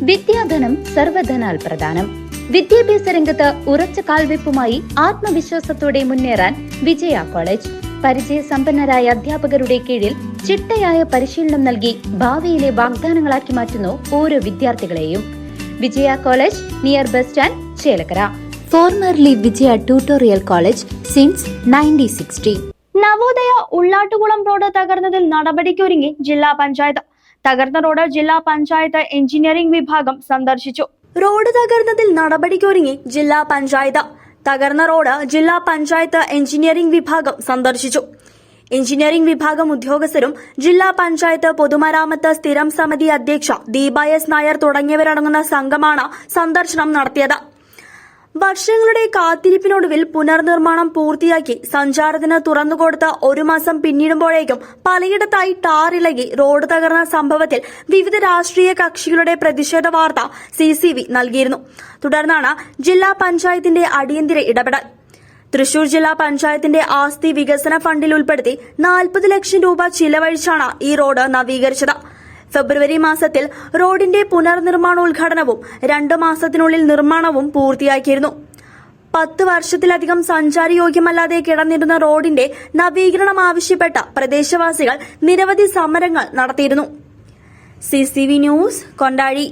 വിദ്യാധനം സർവധനാൽ പ്രധാനം. വിദ്യാഭ്യാസ രംഗത്ത് ഉറച്ച കാൽവെപ്പുമായി ആത്മവിശ്വാസത്തോടെ മുന്നേറാൻ വിജയ കോളേജ്. പരിചയസമ്പന്നരായ അധ്യാപകരുടെ കീഴിൽ ചിട്ടയായ പരിശീലനം നൽകി ഭാവിയിലെ വാഗ്ദാനങ്ങളാക്കി മാറ്റുന്നു ഓരോ വിദ്യാർത്ഥികളെയും. Vijaya college near bus stand, Chelakkara. Formerly Vijaya tutorial college since 1960. Navodaya Ullattukulam road തകർന്നതിൽ നടപടിക്കൊരുങ്ങി ജില്ലാ പഞ്ചായത്ത്. തകർന്ന റോഡ് ജില്ലാ പഞ്ചായത്ത് എഞ്ചിനീയറിംഗ് വിഭാഗം സന്ദർശിച്ചു. റോഡ് തകർന്നതിൽ നടപടിക്കൊരുങ്ങി ജില്ലാ പഞ്ചായത്ത്. തകർന്ന റോഡ് ജില്ലാ പഞ്ചായത്ത് എഞ്ചിനീയറിംഗ് വിഭാഗം സന്ദർശിച്ചു. എഞ്ചിനീയറിംഗ് വിഭാഗം ഉദ്യോഗസ്ഥരും ജില്ലാ പഞ്ചായത്ത് പൊതുമരാമത്ത് സ്ഥിരം സമിതി അധ്യക്ഷ ദീപ എസ് നായർ തുടങ്ങിയവരടങ്ങുന്ന സംഘമാണ് സന്ദർശനം നടത്തിയത്. വർഷങ്ങളുടെ കാത്തിരിപ്പിനൊടുവിൽ പുനർനിർമ്മാണം പൂർത്തിയാക്കി സഞ്ചാരത്തിന് തുറന്നുകൊടുത്ത 1 മാസം പിന്നിടുമ്പോഴേക്കും പലയിടത്തായി ടാറിളകി റോഡ് തകർന്ന സംഭവത്തിൽ വിവിധ രാഷ്ട്രീയ കക്ഷികളുടെ പ്രതിഷേധ വാർത്ത CCV നൽകിയിരുന്നു. തുടർന്നാണ് ജില്ലാ പഞ്ചായത്തിന്റെ അടിയന്തര ഇടപെടൽ. തൃശൂർ ജില്ലാ പഞ്ചായത്തിന്റെ ആസ്തി വികസന ഫണ്ടിൽ ഉൾപ്പെടുത്തി 40 ലക്ഷം രൂപ ചിലവഴിച്ചാണ് ഈ റോഡ് നവീകരിച്ചത്. ഫെബ്രുവരി മാസത്തിൽ റോഡിന്റെ പുനർനിർമ്മാണോദ്ഘാടനവും 2 മാസത്തിനുള്ളിൽ നിർമ്മാണവും പൂർത്തിയാക്കിയിരുന്നു. 10 വർഷത്തിലധികം സഞ്ചാരയോഗ്യമല്ലാതെ കിടന്നിരുന്ന റോഡിന്റെ നവീകരണം ആവശ്യപ്പെട്ട പ്രദേശവാസികൾ നിരവധി സമരങ്ങൾ നടത്തിയിരുന്നു. CCV news, Kondazhy.